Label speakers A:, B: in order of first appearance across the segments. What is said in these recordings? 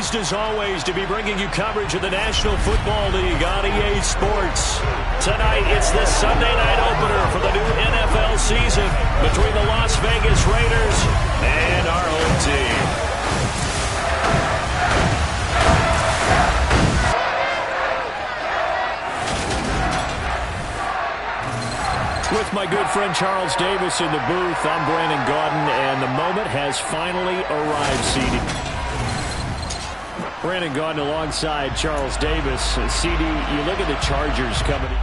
A: Pleased as always to be bringing you coverage of the National Football League on EA Sports. Tonight, it's the Sunday night opener for the new NFL season between the Las Vegas Raiders and our home team. With my good friend Charles Davis in the booth, I'm Brandon Gaudin, and the moment has finally arrived, CD. Brandon Gaudin alongside Charles Davis. CD, you look at the Chargers coming in.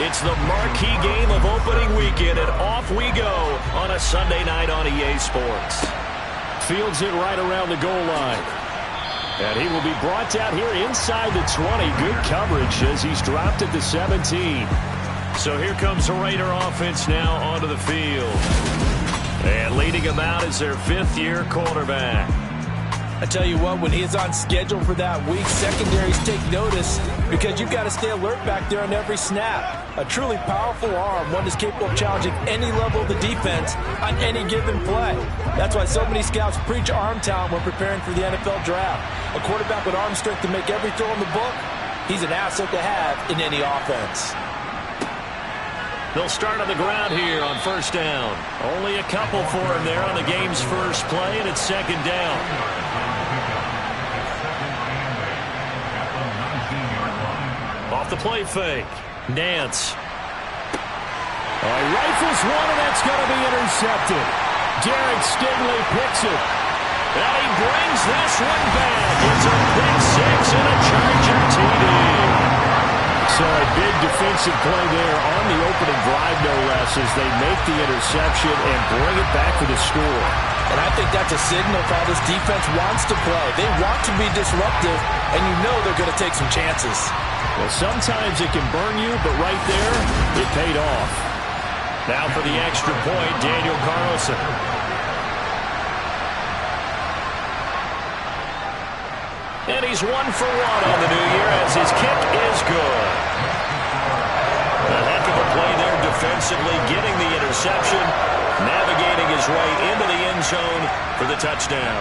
A: It's the marquee game of opening weekend, and off we go on a Sunday night on EA Sports. Fields it right around the goal line. And he will be brought down here inside the 20. Good coverage as he's dropped at the 17. So here comes the Raider offense now onto the field. And leading him out is their fifth-year quarterback.
B: I tell you what, when he is on schedule for that week, secondaries take notice because you've got to stay alert back there on every snap. A truly powerful arm, one that's capable of challenging any level of the defense on any given play. That's why so many scouts preach arm talent when preparing for the NFL draft. A quarterback with arm strength to make every throw in the book, he's an asset to have in any offense.
A: They'll start on the ground here on first down. Only a couple for him there on the game's first play, and it's second down. Off the play fake. Nance. Rifles one, and that's going to be intercepted. Derek Stingley picks it. And he brings this one back. It's a pick six and a Charger TD. So a big defensive play there on the opening drive, no less, as they make the interception and bring it back for the score.
B: And I think that's a signal for how this defense wants to play. They want to be disruptive, and you know they're going to take some chances.
A: Well, sometimes it can burn you, but right there, it paid off. Now for the extra point, Daniel Carlson. And he's 1 for 1 on the new year as his kick is good. A heck of a play there defensively, getting the interception, navigating his way into the end zone for the touchdown.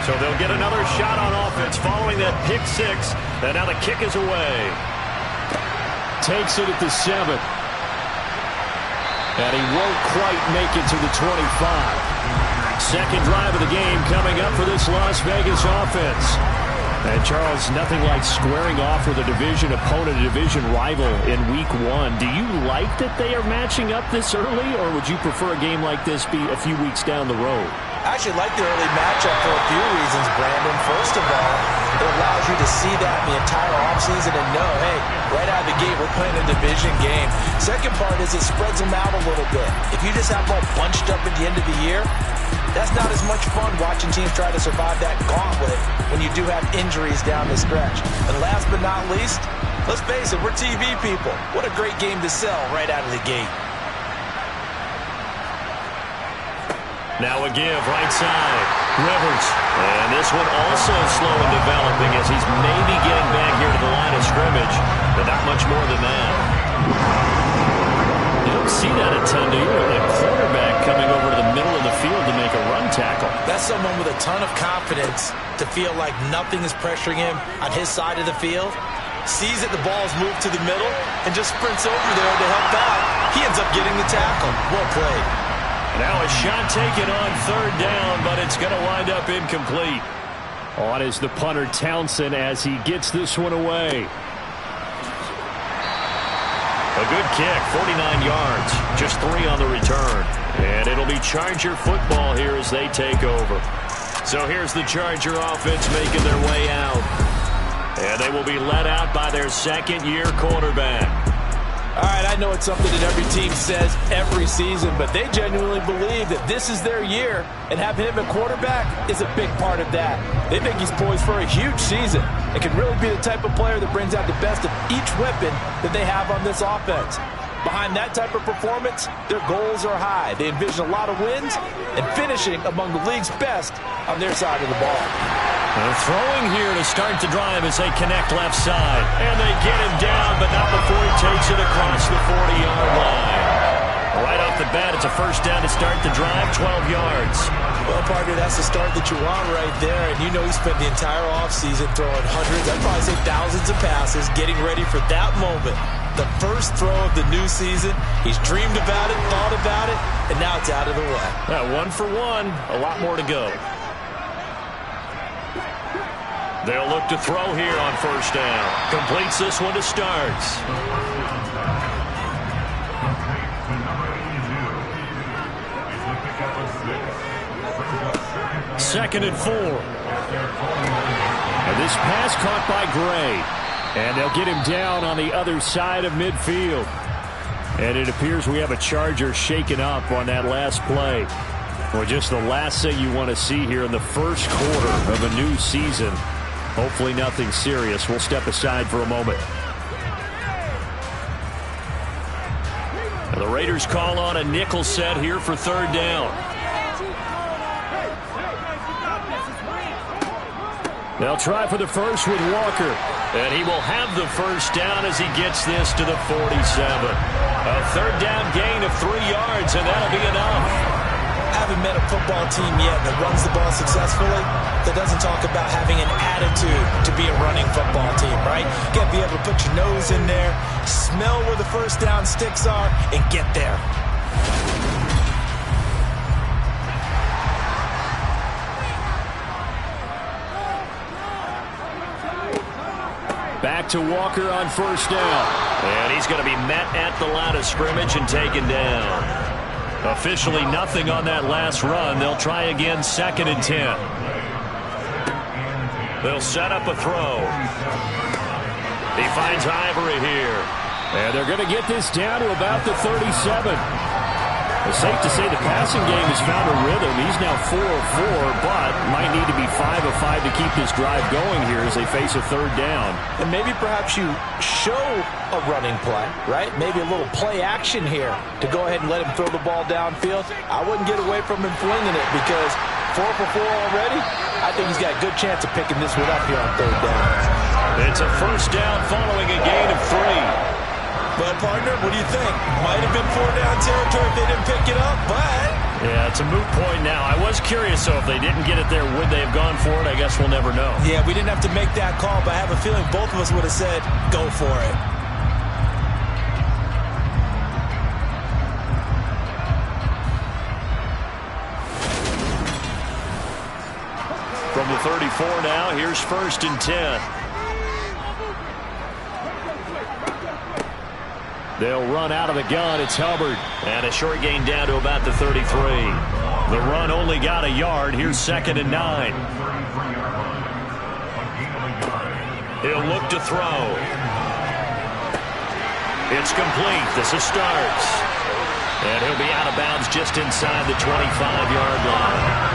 A: So they'll get another shot on offense following that pick six, and now the kick is away.
C: Takes it at the 7. And he won't quite make it to the 25.
A: Second drive of the game coming up for this Las Vegas offense. And Charles, nothing like squaring off with a division opponent, a division rival in week 1. Do you like that they are matching up this early, or would you prefer a game like this be a few weeks down the road?
B: I actually like the early matchup for a few reasons, Brandon. First of all, it allows you to see that in the entire offseason and know, hey, right out of the gate, we're playing a division game. Second part is it spreads them out a little bit. If you just have them all bunched up at the end of the year, that's not as much fun watching teams try to survive that gauntlet when you do have injuries down the stretch. And last but not least, let's face it, we're TV people. What a great game to sell right out of the gate.
A: Now a give, right side. Rivers. And this one also slow in developing as he's maybe getting back here to the line of scrimmage, but not much more than that. You don't see that a ton, do you? A quarterback coming over to the middle of the field to make a run tackle.
B: That's someone with a ton of confidence to feel like nothing is pressuring him on his side of the field. Sees that the ball's moved to the middle and just sprints over there to help out. He ends up getting the tackle. Well played.
A: Now a shot taken on third down, but it's going to wind up incomplete.
C: On is the punter Townsend as he gets this one away.
A: A good kick, 49 yards, just 3 on the return. And it'll be Charger football here as they take over. So here's the Charger offense making their way out. And they will be led out by their second-year quarterback.
B: All right, I know it's something that every team says every season, but they genuinely believe that this is their year, and having him at quarterback is a big part of that. They think he's poised for a huge season and can really be the type of player that brings out the best of each weapon that they have on this offense. Behind that type of performance, their goals are high. They envision a lot of wins and finishing among the league's best on their side of the ball.
A: They're throwing here to start the drive as they connect left side. And they get him down, but not before he takes it across the 40-yard line. Right off the bat, it's a first down to start the drive, 12 yards.
B: Well, partner, that's the start that you want right there. And you know he spent the entire offseason throwing hundreds, I'd probably say thousands of passes, getting ready for that moment. The first throw of the new season. He's dreamed about it, thought about it, and now it's out of the way.
A: 1 for 1, a lot more to go. They'll look to throw here on first down. Completes this one to Starks. Second and 4. And this pass caught by Gray. And they'll get him down on the other side of midfield. And it appears we have a Charger shaken up on that last play. Well, just the last thing you want to see here in the first quarter of a new season. Hopefully nothing serious. We'll step aside for a moment. And the Raiders call on a nickel set here for third down. They'll try for the first with Walker. And he will have the first down as he gets this to the 47. A third down gain of 3 yards, and that'll be enough.
B: I haven't met a football team yet that runs the ball successfully that doesn't talk about having an attitude to be a running football team, right? You got to be able to put your nose in there, smell where the first down sticks are, and get there.
A: Back to Walker on first down. And he's going to be met at the line of scrimmage and taken down. Officially nothing on that last run. They'll try again, 2nd and 10. They'll set up a throw. He finds Ivory here. And they're going to get this down to about the 37. It's safe to say the passing game has found a rhythm. He's now 4 of 4, but might need to be 5 of 5 to keep this drive going here as they face a third down.
B: And maybe perhaps you show a running play, right? Maybe a little play action here to go ahead and let him throw the ball downfield. I wouldn't get away from him flinging it because 4 for 4 already. I think he's got a good chance of picking this one up here on third down.
A: It's a first down following a gain of 3.
B: But, partner, what do you think? Might have been 4-down territory if they didn't pick it up, but...
A: Yeah, it's a moot point now. I was curious, so if they didn't get it there, would they have gone for it? I guess we'll never know.
B: Yeah, we didn't have to make that call, but I have a feeling both of us would have said, go for it.
A: From the 34 now, here's 1st and 10. They'll run out of the gun. It's Hubbard. And a short gain down to about the 33. The run only got a yard. Here's 2nd and 9. He'll look to throw. It's complete. This is Starks. And he'll be out of bounds just inside the 25-yard line.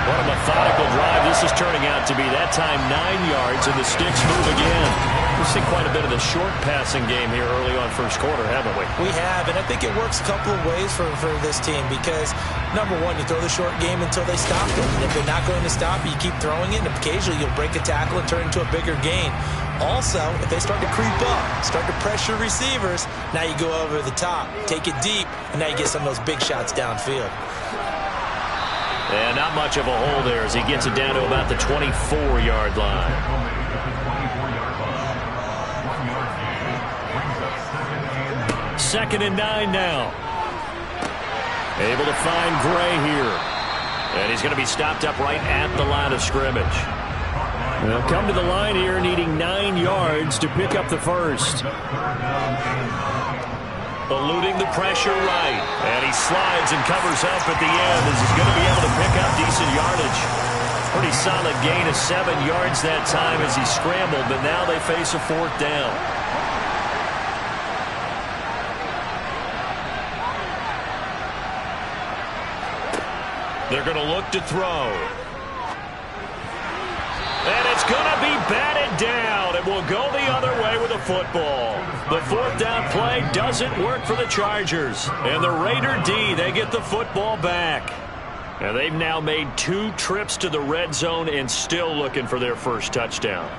A: What a methodical drive this is turning out to be. That time 9 yards, and the sticks move again. We've seen quite a bit of the short passing game here early on first quarter, haven't we?
B: We have, and I think it works a couple of ways for this team because, number one, you throw the short game until they stop it. And if they're not going to stop it, you keep throwing it, and occasionally you'll break a tackle and turn it into a bigger gain. Also, if they start to creep up, start to pressure receivers, now you go over the top, take it deep, and now you get some of those big shots downfield.
A: And not much of a hole there as he gets it down to about the 24-yard line. Second and 9 now. Able to find Gray here. And he's going to be stopped up right at the line of scrimmage. They'll come to the line here needing 9 yards to pick up the first. Eluding the pressure right. And he slides and covers up at the end as he's going to be able to pick up decent yardage. Pretty solid gain of 7 yards that time as he scrambled, but now they face a 4th down. They're going to look to throw. And it's going to be batted down. It will go the other way with the football. The 4th down play doesn't work for the Chargers. And the Raider D, they get the football back. And they've now made 2 trips to the red zone and still looking for their first touchdown.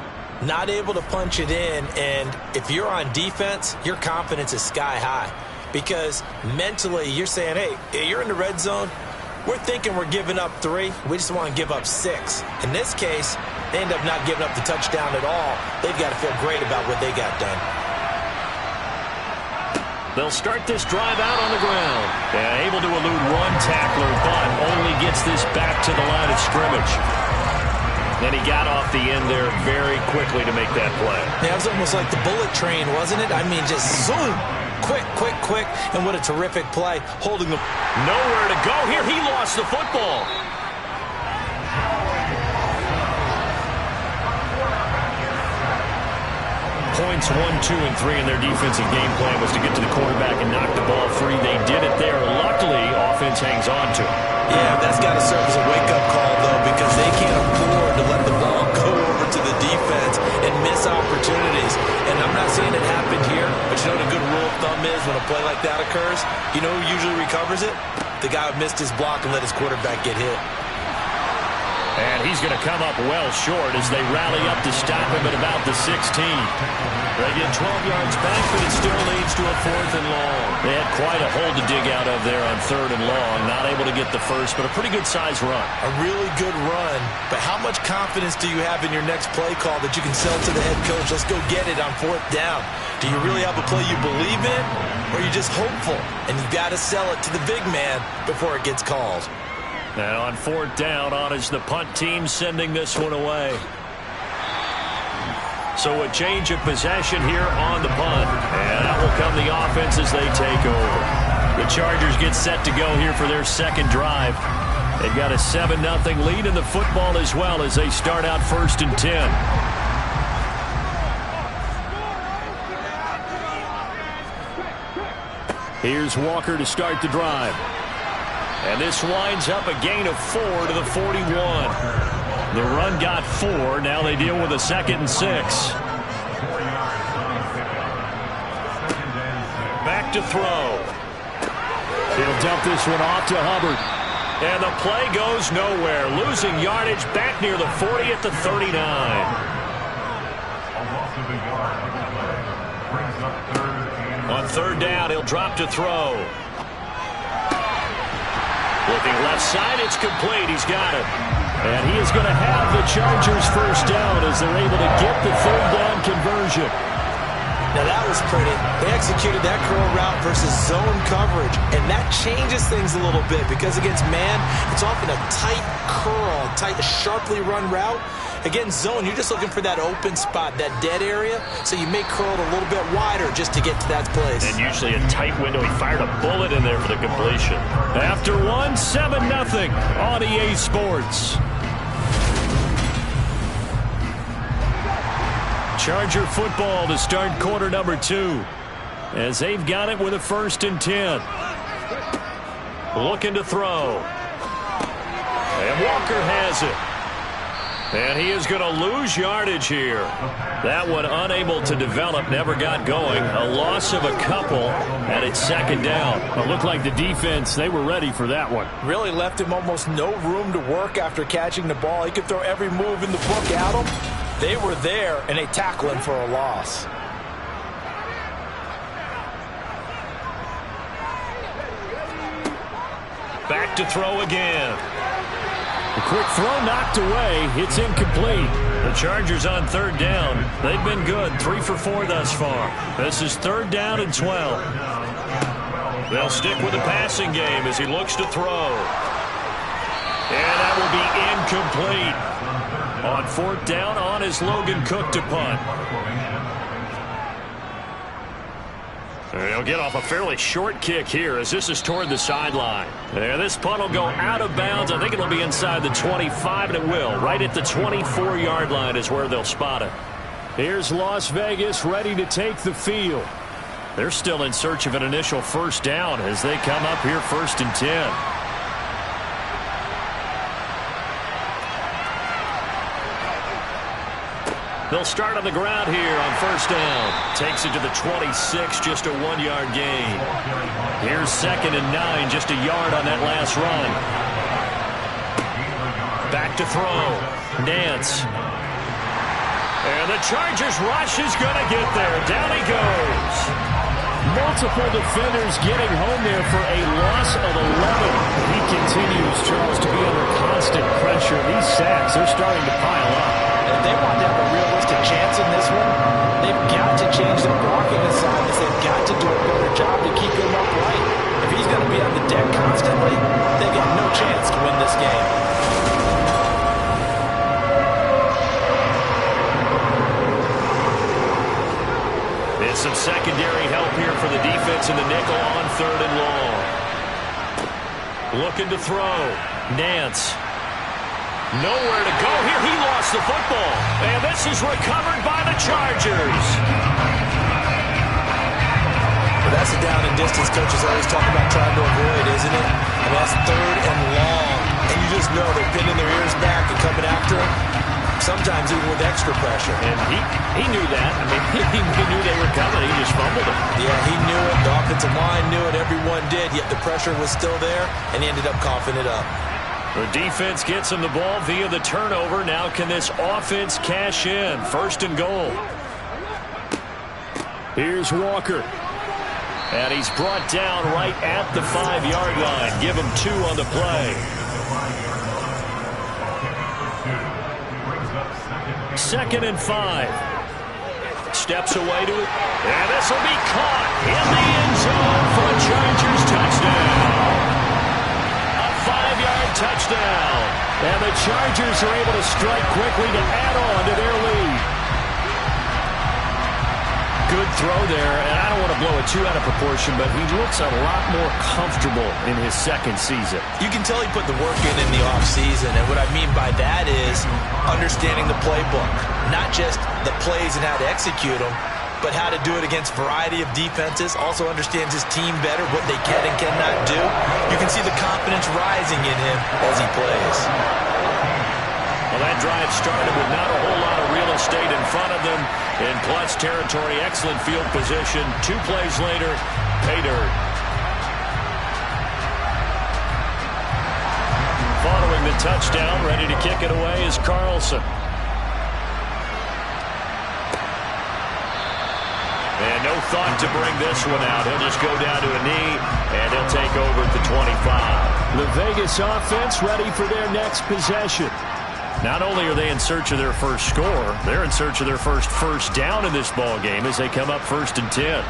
B: Not able to punch it in, and if you're on defense, your confidence is sky high. because mentally you're saying, hey, you're in the red zone. We're thinking we're giving up 3. We just want to give up 6. In this case, they end up not giving up the touchdown at all. They've got to feel great about what they got done.
A: They'll start this drive out on the ground. Able to elude one tackler, but only gets this back to the line of scrimmage. Then he got off the end there very quickly to make that play.
B: Yeah, it was almost like the bullet train, wasn't it? I mean, just zoom. Quick, quick, quick. And what a terrific play. Holding the...
A: Nowhere to go here. He lost the football. Points 1, 2, and 3 in their defensive game plan was to get to the quarterback and knock the ball free. They did it there. Luckily, offense hangs on to it.
B: Yeah, that's got to serve as a wake-up call, though, because they can't afford to let the ball go over to the defense and miss opportunities. And I'm not saying it happened here, but you know what a good rule of thumb is when a play like that occurs? You know who usually recovers it? The guy who missed his block and let his quarterback get hit.
A: And he's going to come up well short as they rally up to stop him at about the 16. They get 12 yards back, but it still leads to a 4th and long. They had quite a hole to dig out of there on 3rd and long. Not able to get the first, but a pretty good-sized run.
B: A really good run, but how much confidence do you have in your next play call that you can sell to the head coach? Let's go get it on 4th down. Do you really have a play you believe in, or are you just hopeful? And you've got to sell it to the big man before it gets called.
A: Now on 4th down, on is the punt team sending this one away. So a change of possession here on the punt. And out will come the offense as they take over. The Chargers get set to go here for their second drive. They've got a 7-0 lead in the football as well as they start out 1st and 10. Here's Walker to start the drive. And this winds up a gain of 4 to the 41. The run got 4. Now they deal with a 2nd and 6. Back to throw. He'll dump this one off to Hubbard. And the play goes nowhere. Losing yardage back near the 40 at the 39. On 3rd down, he'll drop to throw. Looking left side, it's complete. He's got it. And he is going to have the Chargers first down as they're able to get the 3rd down conversion.
B: Now that was pretty. They executed that curl route versus zone coverage, and that changes things a little bit because against man, it's often a tight curl, tight, sharply run route. Against zone, you're just looking for that open spot, that dead area, so you may curl it a little bit wider just to get to that place.
A: And usually a tight window. He fired a bullet in there for the completion. After 7-0 on EA Sports. Charger football to start quarter number 2 as they've got it with a 1st and 10. Looking to throw. And Walker has it. And he is going to lose yardage here. That one unable to develop, never got going. A loss of a couple, and it's 2nd down. It looked like the defense, they were ready for that one.
B: Really left him almost no room to work after catching the ball. He could throw every move in the book at him. They were there, and they tackle him for a loss.
A: Back to throw again. A quick throw knocked away. It's incomplete. The Chargers on 3rd down. They've been good. 3 for 4 thus far. This is 3rd down and 12. They'll stick with the passing game as he looks to throw. And that will be incomplete. On 4th down, on is Logan Cook to punt. They'll get off a fairly short kick here as this is toward the sideline. And this punt will go out of bounds. I think it'll be inside the 25, and it will. Right at the 24-yard line is where they'll spot it. Here's Las Vegas ready to take the field. They're still in search of an initial 1st down as they come up here 1st and 10. They'll start on the ground here on 1st down. Takes it to the 26, just a 1-yard gain. Here's 2nd and 9, just a yard on that last run. Back to throw. Nance. And the Chargers rush is going to get there. Down he goes.
C: Multiple defenders getting home there for a loss of 11. He continues, Charles, to be under constant pressure. These sacks, they're starting to pile up.
B: If they want to have a realistic chance in this one, they've got to change their blocking assignments. They've got to do a better job to keep him upright. If he's going to be on the deck constantly, they've got no chance to win this game.
A: It's some secondary help here for the defense in the nickel on 3rd and long. Looking to throw. Nance. Nowhere to go here. He lost the football. And this is recovered by the Chargers.
B: Well, that's a down and distance coaches always talk about trying to avoid, isn't it? I mean, that's 3rd and long. And you just know they're pinning their ears back and coming after him. Sometimes even with extra pressure.
A: And he knew that. I mean, he knew they were coming. He just fumbled it.
B: Yeah, he knew it. The offensive line knew it. Everyone did. Yet the pressure was still there, and he ended up coughing it up.
A: The defense gets him the ball via the turnover. Now can this offense cash in? 1st and goal. Here's Walker. And he's brought down right at the 5-yard line. Give him 2 on the play. 2nd and 5. Steps away to it. And this will be caught in the end zone for a Chargers touchdown. A 5-yard touchdown. And the Chargers are able to strike quickly to add on to their lead. Good throw there, and I don't want to blow it too out of proportion, but he looks a lot more comfortable in his 2nd season.
B: You can tell he put the work in the offseason, and what I mean by that is understanding the playbook. Not just the plays and how to execute them, but how to do it against a variety of defenses. Also understands his team better, what they can and cannot do. You can see the confidence rising in him as he plays.
A: Well, that drive started with not a whole lot of real estate in front of them. In clutch territory, excellent field position. 2 plays later, pay dirt. Following the touchdown, ready to kick it away is Carlson. And no thought to bring this one out. He'll just go down to a knee, and he'll take over at the 25.
C: The Vegas offense ready for their next possession.
A: Not only are they in search of their first score, they're in search of their first down in this ball game as they come up 1st and 10.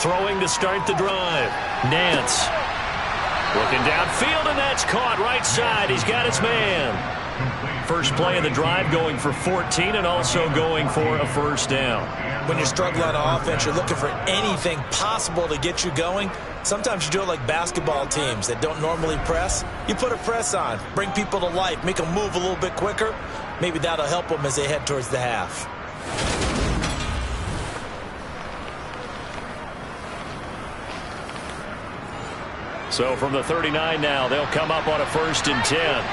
A: Throwing to start the drive. Nance. Looking downfield, and that's caught right side. He's got his man. First play of the drive, going for 14 and also going for a 1st down.
B: When you're struggling on offense, you're looking for anything possible to get you going. Sometimes you do it like basketball teams that don't normally press. You put a press on, bring people to life, make them move a little bit quicker. Maybe that'll help them as they head towards the half.
A: So from the 39 now, they'll come up on a 1st and 10.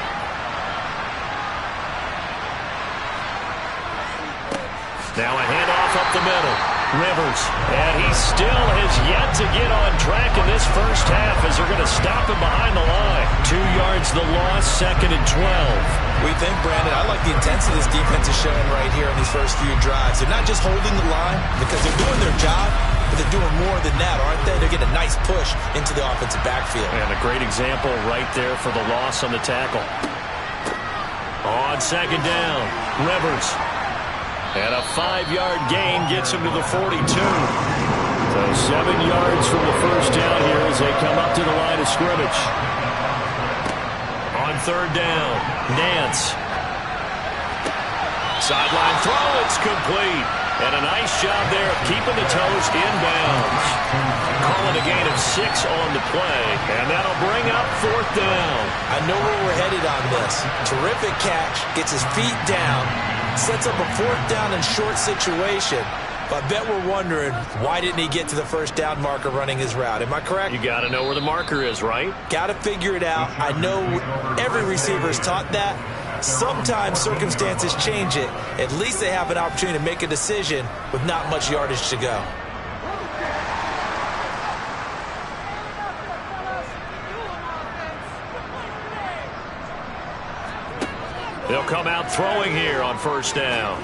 A: Now a handoff up the middle. Rivers. And he still has yet to get on track in this first half as they're going to stop him behind the line. 2 yards the loss, 2nd and 12.
B: We think, Brandon, I like the intensity this defense is showing right here in these first few drives. They're not just holding the line because they're doing their job, but they're doing more than that, aren't they? They're getting a nice push into the offensive backfield.
A: And a great example right there for the loss on the tackle. On 2nd down, Rivers. And a 5-yard gain gets him to the 42. So 7 yards from the first down here as they come up to the line of scrimmage. On 3rd down, Nance. Sideline throw, it's complete. And a nice job there of keeping the toes inbounds. Calling a gain of 6 on the play. And that'll bring up 4th down.
B: I know where we're headed on this. Terrific catch, gets his feet down, sets up a 4th down and short situation. But I bet we're wondering, why didn't he get to the 1st down marker running his route? Am I correct?
A: You got to know where the marker is, right?
B: Got to figure it out. I know every receiver is taught that. Sometimes circumstances change it. At least they have an opportunity to make a decision with not much yardage to go.
A: They'll come out throwing here on 1st down.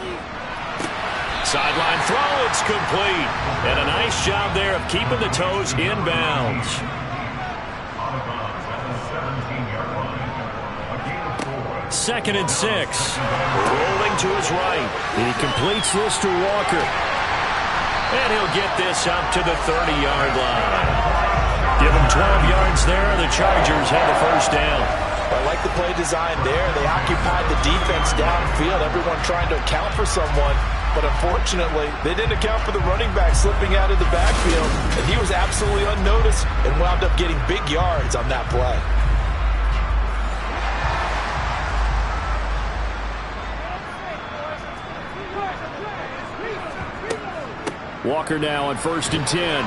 A: Sideline throw, it's complete. And a nice job there of keeping the toes in bounds. Second and 6. Rolling to his right.
C: He completes this to Walker.
A: And he'll get this up to the 30-yard line. Give him 12 yards there. The Chargers have the first down.
B: I like the play design there. They occupied the defense downfield, everyone trying to account for someone. But unfortunately, they didn't account for the running back slipping out of the backfield. And he was absolutely unnoticed and wound up getting big yards on that play.
C: Walker now on 1st and 10.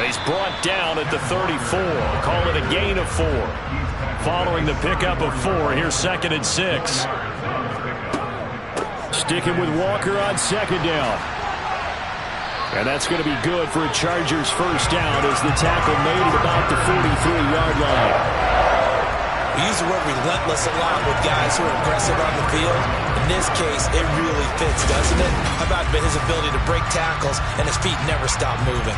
A: He's brought down at the 34. Call it a gain of 4. Following the pickup of 4, here's 2nd and 6.
C: Sticking with Walker on 2nd down. And that's going to be good for a Chargers first down as the tackle made at about the 43-yard line.
B: We use the word relentless a lot with guys who are aggressive on the field. In this case, it really fits, doesn't it? How about his ability to break tackles and his feet never stop moving?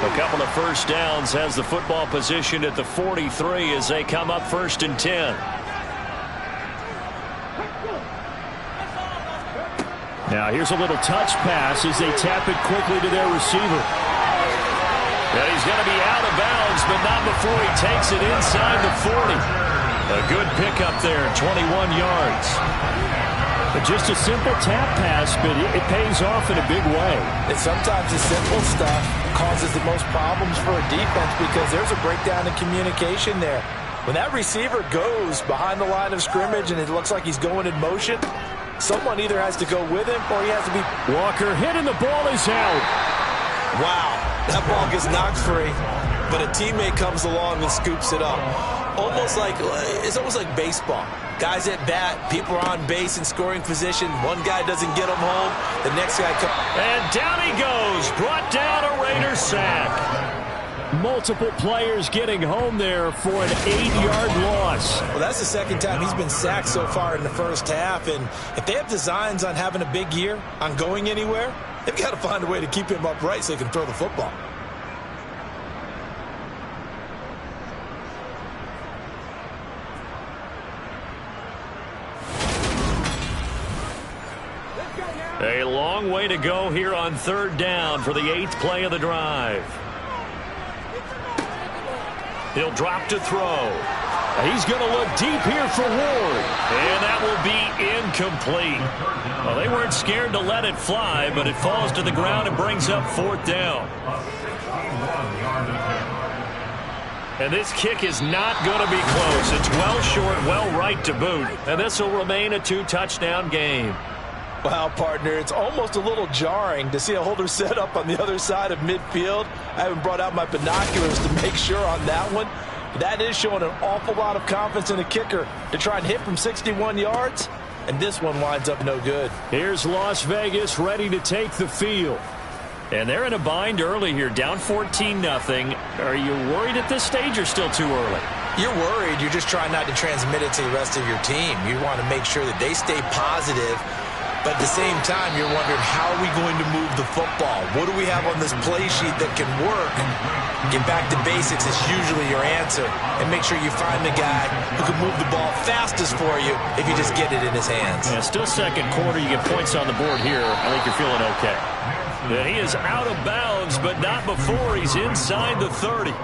A: A couple of first downs has the football position at the 43 as they come up 1st and 10.
C: Now here's a little touch pass as they tap it quickly to their receiver.
A: And he's going to be out of bounds, but not before he takes it inside the 40. A good pickup there, 21 yards.
C: But just a simple tap pass, but it pays off in a big way.
B: And sometimes the simple stuff causes the most problems for a defense because there's a breakdown in communication there. When that receiver goes behind the line of scrimmage and it looks like he's going in motion, someone either has to go with him or he has to be...
C: Walker hit and the ball is out.
B: Wow, that ball gets knocked free, but a teammate comes along and scoops it up. It's almost like baseball. Guys at bat, people are on base in scoring position. One guy doesn't get them home, the next guy comes...
A: And down he goes, brought down a Raider sack.
C: Multiple players getting home there for an 8-yard loss.
B: Well, that's the second time he's been sacked so far in the first half. And if they have designs on having a big year, on going anywhere, they've got to find a way to keep him upright so he can throw the football.
A: A long way to go here on 3rd down for the 8th play of the drive. He'll drop to throw. He's going to look deep here for Ward. And that will be incomplete. Well, they weren't scared to let it fly, but it falls to the ground and brings up 4th down. And this kick is not going to be close. It's well short, well right to boot. And this will remain a 2-touchdown game.
B: Wow, partner, it's almost a little jarring to see a holder set up on the other side of midfield. I haven't brought out my binoculars to make sure on that one. That is showing an awful lot of confidence in a kicker to try and hit from 61 yards, and this one winds up no good.
C: Here's Las Vegas ready to take the field.
A: And they're in a bind early here, down 14-0. Are you worried at this stage or still too early?
B: You're worried. You're just trying not to transmit it to the rest of your team. You want to make sure that they stay positive. But at the same time, you're wondering, how are we going to move the football? What do we have on this play sheet that can work? Get back to basics is usually your answer. And make sure you find the guy who can move the ball fastest for you if you just get it in his hands.
A: Yeah, still second quarter. You get points on the board here. I think you're feeling okay. Yeah, he is out of bounds, but not before he's inside the 30.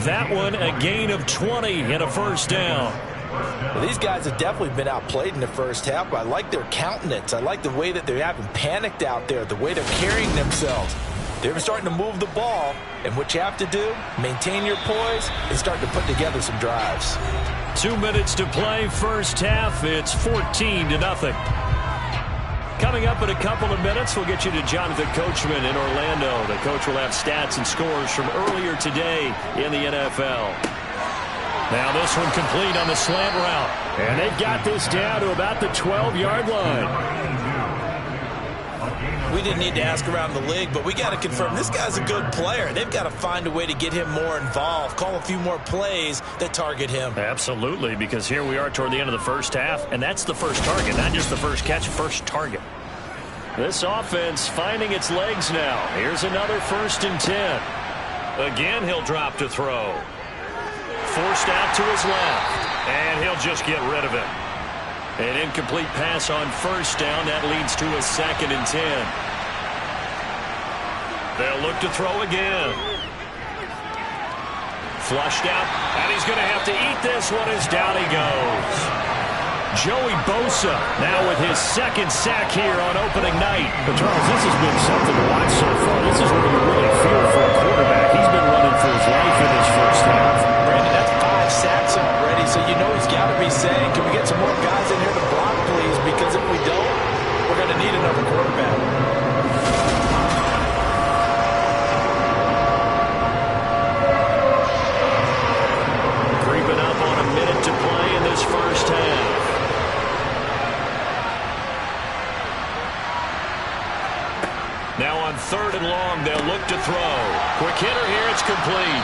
A: That one a gain of 20 and a first down.
B: Well, these guys have definitely been outplayed in the first half, but I like their countenance. I like the way that they haven't panicked out there, the way they're carrying themselves. They're starting to move the ball, and what you have to do, maintain your poise and start to put together some drives.
A: 2 minutes to play first half. It's 14-0. Coming up in a couple of minutes, we'll get you to Jonathan Coachman in Orlando. The coach will have stats and scores from earlier today in the NFL. Now this one complete on the slant route.
C: And they've got this down to about the 12-yard line.
B: We didn't need to ask around the league, but we got to confirm this guy's a good player. They've got to find a way to get him more involved, call a few more plays that target him.
C: Absolutely, because here we are toward the end of the first half, and that's the first target, not just the first catch, first target. This offense finding its legs now. Here's another 1st and 10. Again, he'll drop to throw. Forced out to his left, and he'll just get rid of it. An incomplete pass on 1st down. That leads to a 2nd and 10. They'll look to throw again. Flushed out, and he's going to have to eat this one as down he goes. Joey Bosa now with his 2nd sack here on opening night.
A: But Charles, this has been something to watch so far. This is where you really feel for a quarterback. He's been running for his life in this first half.
B: Brandon, that's 5 sacks already, so you know he's got to be saying, can we get some more guys in here to block, please? Because if we don't, we're going to need another quarterback.
A: Creeping up on a minute to play in this first half. Now on 3rd and long, they'll look to throw. Quick hitter here, it's complete.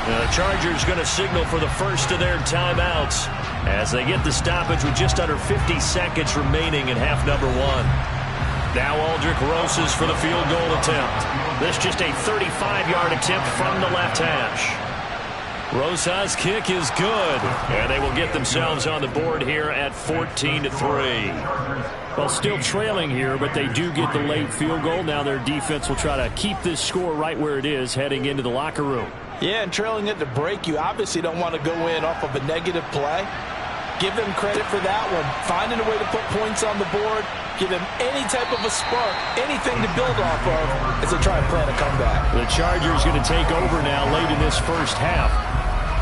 A: The Chargers going to signal for the first of their timeouts as they get the stoppage with just under 50 seconds remaining in half number 1. Now Aldrick Rosas for the field goal attempt. This just a 35-yard attempt from the left hash. Rosas' kick is good, and they will get themselves on the board here at 14-3. Well, still trailing here, but they do get the late field goal. Now their defense will try to keep this score right where it is heading into the locker room.
B: Yeah, and trailing it to break, you obviously don't want to go in off of a negative play. Give them credit for that one. Finding a way to put points on the board, give them any type of a spark, anything to build off of as they try to plan a comeback.
A: The Chargers going to take over now late in this first half.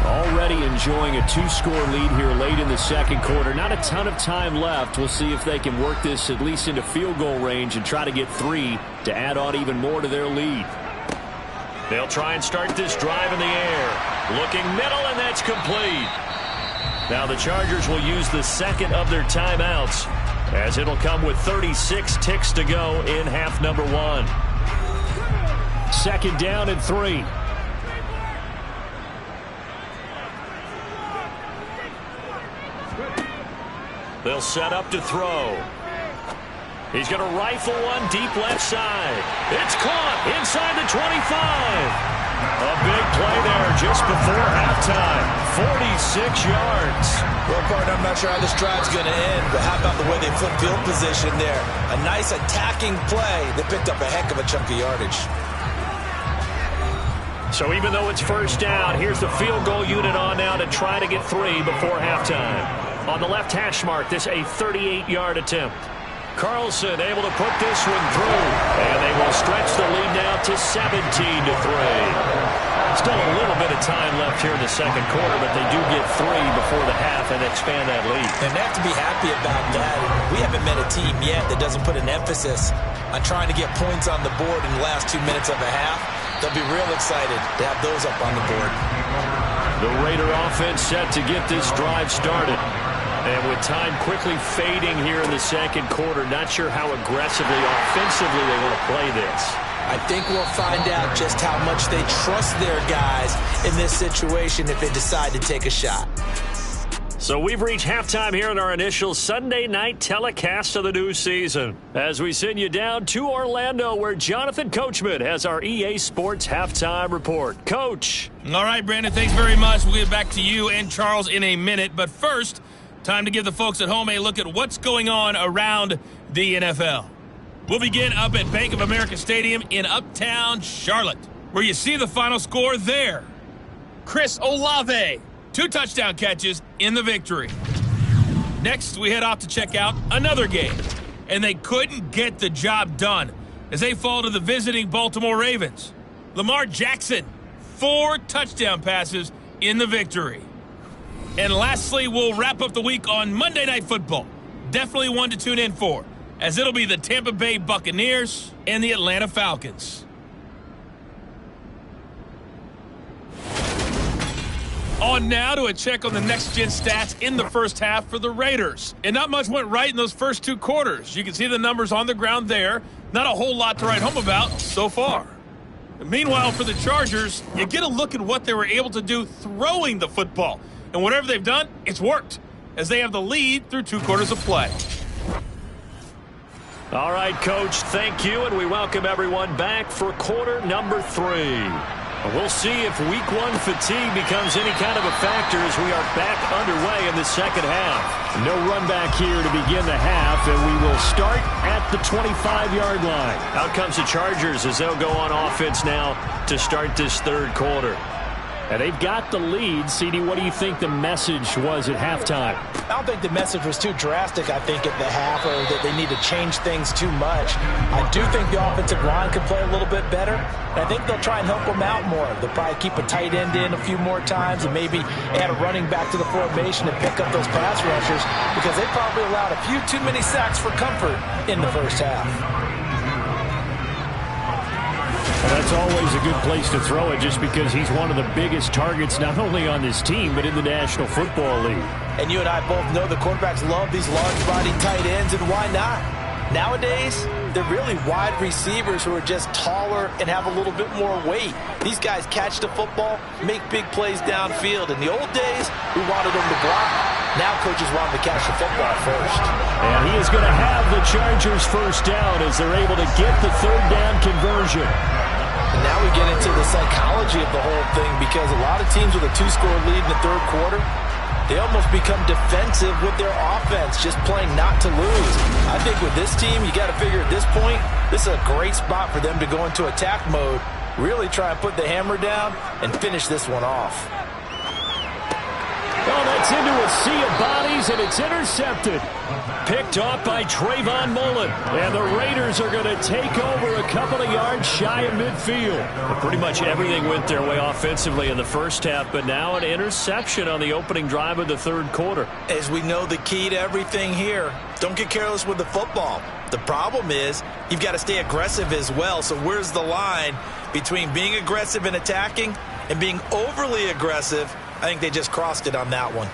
A: Already enjoying a 2-score lead here late in the second quarter. Not a ton of time left. We'll see if they can work this at least into field goal range and try to get 3 to add on even more to their lead. They'll try and start this drive in the air. Looking middle, and that's complete. Now the Chargers will use the 2nd of their timeouts as it'll come with 36 ticks to go in half number 1. 2nd down and 3. They'll set up to throw. He's going to rifle one deep left side. It's caught inside the 25. A big play there just before halftime. 46 yards.
B: Well, partner, I'm not sure how this drive's going to end, but how about the way they flip field position there? A nice attacking play that picked up a heck of a chunk of yardage.
A: So even though it's first down, here's the field goal unit on now to try to get 3 before halftime. On the left hash mark, this a 38-yard attempt. Carlson able to put this one through, and they will stretch the lead now to 17-3. Still a little bit of time left here in the second quarter, but they do get 3 before the half and expand that lead.
B: And they have to be happy about that. We haven't met a team yet that doesn't put an emphasis on trying to get points on the board in the last 2 minutes of a half. They'll be real excited to have those up on the board.
A: The Raider offense set to get this drive started. And with time quickly fading here in the second quarter, not sure how aggressively, offensively they want to play this.
B: I think we'll find out just how much they trust their guys in this situation if they decide to take a shot.
A: So we've reached halftime here in our initial Sunday night telecast of the new season. As we send you down to Orlando, where Jonathan Coachman has our EA Sports halftime report. Coach.
D: All right, Brandon, thanks very much. We'll get back to you and Charles in a minute. But first, time to give the folks at home a look at what's going on around the NFL. We'll begin up at Bank of America Stadium in Uptown Charlotte, where you see the final score there. Chris Olave, 2 touchdown catches in the victory. Next, we head off to check out another game, and they couldn't get the job done as they fall to the visiting Baltimore Ravens. Lamar Jackson, 4 touchdown passes in the victory. And lastly, we'll wrap up the week on Monday Night Football. Definitely one to tune in for, as it'll be the Tampa Bay Buccaneers and the Atlanta Falcons. On now to a check on the next-gen stats in the first half for the Raiders. And not much went right in those first 2 quarters. You can see the numbers on the ground there. Not a whole lot to write home about so far. Meanwhile, for the Chargers, you get a look at what they were able to do throwing the football. And whatever they've done, it's worked, as they have the lead through 2 quarters of play.
A: All right, Coach, thank you, and we welcome everyone back for quarter number 3. We'll see if week 1 fatigue becomes any kind of a factor as we are back underway in the second half. No run back here to begin the half, and we will start at the 25-yard line. Out comes the Chargers as they'll go on offense now to start this third quarter. And they've got the lead. CD, what do you think the message was at halftime?
B: I don't think the message was too drastic, I think, at the half, or that they need to change things too much. I do think the offensive line could play a little bit better. And I think they'll try and help them out more. They'll probably keep a tight end in a few more times and maybe add a running back to the formation and pick up those pass rushers, because they probably allowed a few too many sacks for comfort in the first half.
A: Well, that's always a good place to throw it, just because he's one of the biggest targets not only on this team but in the National Football League.
B: And you and I both know the quarterbacks love these large-body tight ends, and why not? Nowadays, they're really wide receivers who are just taller and have a little bit more weight. These guys catch the football, make big plays downfield. In the old days, we wanted them to block. Now coaches want them to catch the football first.
A: And he is going to have the Chargers first down as they're able to get the third down conversion.
B: And now we get into the psychology of the whole thing, because a lot of teams with a 2-score lead in the third quarter, they almost become defensive with their offense, just playing not to lose. I think with this team, you got to figure at this point, this is a great spot for them to go into attack mode, really try and put the hammer down and finish this one off.
A: Oh, that's into a sea of bodies, and it's intercepted. Picked off by Trayvon Mullen. And the Raiders are going to take over a couple of yards shy of midfield. Well, pretty much everything went their way offensively in the first half, but now an interception on the opening drive of the third quarter.
B: As we know, the key to everything here, don't get careless with the football. The problem is you've got to stay aggressive as well. So where's the line between being aggressive and attacking and being overly aggressive? I think they just crossed it on that one.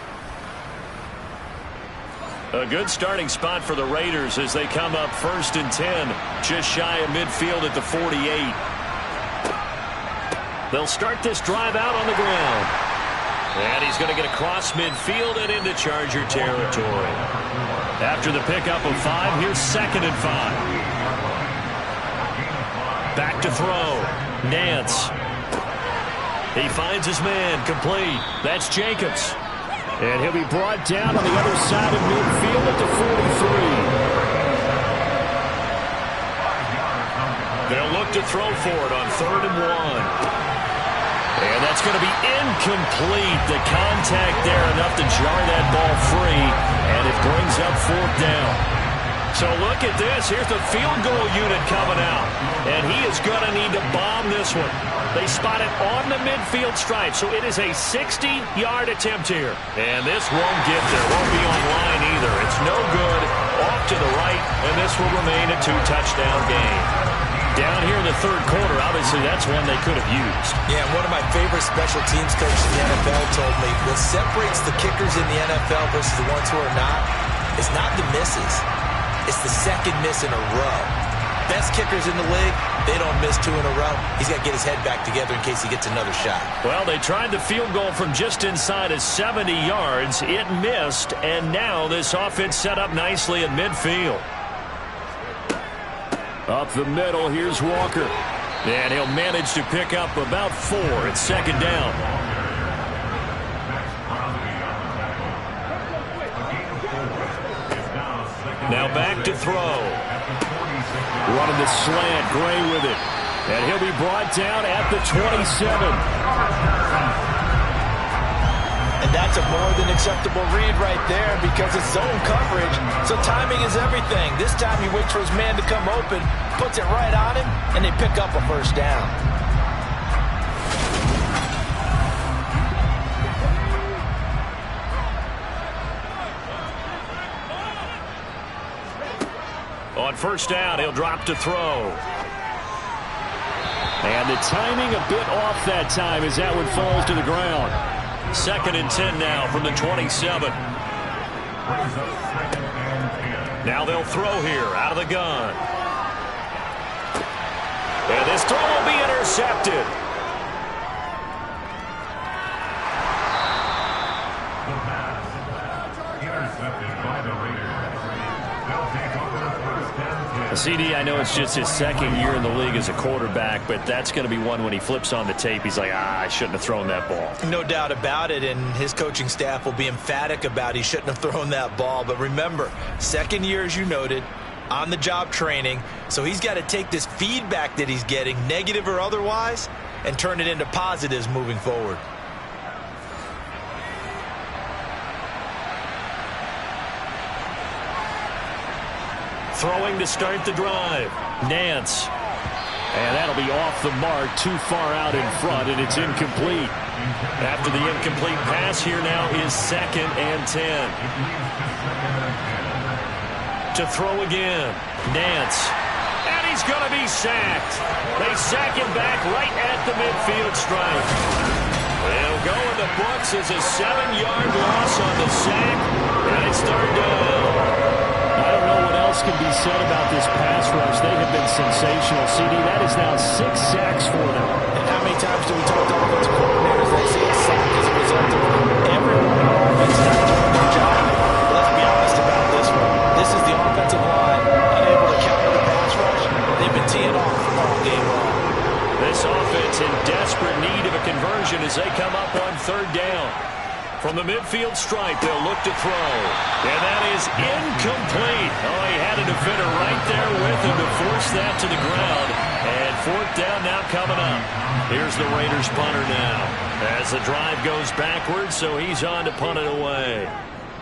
A: A good starting spot for the Raiders as they come up 1st and 10, just shy of midfield at the 48. They'll start this drive out on the ground. And he's going to get across midfield and into Charger territory. After the pickup of 5, here's 2nd and 5. Back to throw. Nance. He finds his man, complete. That's Jacobs. And he'll be brought down on the other side of midfield at the 43. They'll look to throw for it on 3rd and 1. And that's going to be incomplete. The contact there enough to jar that ball free, and it brings up 4th down. So look at this. Here's the field goal unit coming out, and he is going to need to bomb this one. They spot it on the midfield stripe, so it is a 60-yard attempt here. And this won't get there. Won't be on line either. It's no good. Off to the right, and this will remain a 2-touchdown game. Down here in the third quarter, obviously that's one they could have used.
B: Yeah, one of my favorite special teams coaches in the NFL told me what separates the kickers in the NFL versus the ones who are not is not the misses. It's the second miss in a row. Best kickers in the league, they don't miss 2 in a row. He's got to get his head back together in case he gets another shot.
A: Well, they tried the field goal from just inside of 70 yards. It missed, and now this offense set up nicely at midfield. Up the middle, here's Walker. And he'll manage to pick up about 4 at 2nd down. Now back to throw. Running the slant, Gray with it. And he'll be brought down at the 27.
B: And that's a more than acceptable read right there, because it's zone coverage, so timing is everything. This time he waits for his man to come open, puts it right on him, and they pick up a 1st down.
A: On 1st down, he'll drop to throw. And the timing a bit off that time as that one falls to the ground. 2nd and 10 now from the 27. Now they'll throw here out of the gun. And this throw will be intercepted. CD, I know it's just his 2nd year in the league as a quarterback, but that's going to be one when he flips on the tape. He's like, I shouldn't have thrown that ball.
B: No doubt about it, and his coaching staff will be emphatic about he shouldn't have thrown that ball. But remember, 2nd year, as you noted, on-the-job training, so he's got to take this feedback that he's getting, negative or otherwise, and turn it into positives moving forward.
A: Throwing to start the drive. Nance. And that'll be off the mark, too far out in front, and it's incomplete. After the incomplete pass, here now is 2nd and 10. To throw again. Nance. And he's going to be sacked. They sack him back right at the midfield stripe. They'll go in the books as a 7-yard loss on the sack, and it's 3rd down.
C: I don't know what else can be said about this pass rush. They have been sensational. CD, that is now 6 sacks for them.
B: And how many times do we talk to offensive coordinators? They say a sack as a result of everyone on offense not doing their job. But let's be honest about this one. This is the offensive line unable to counter the pass rush. They've been teeing off all game long.
A: This offense in desperate need of a conversion as they come up on 3rd down. From the midfield stripe, they'll look to throw. And that is incomplete. Oh, he had a defender right there with him to force that to the ground. And 4th down now coming up. Here's the Raiders punter now. As the drive goes backwards, so he's on to punt it away.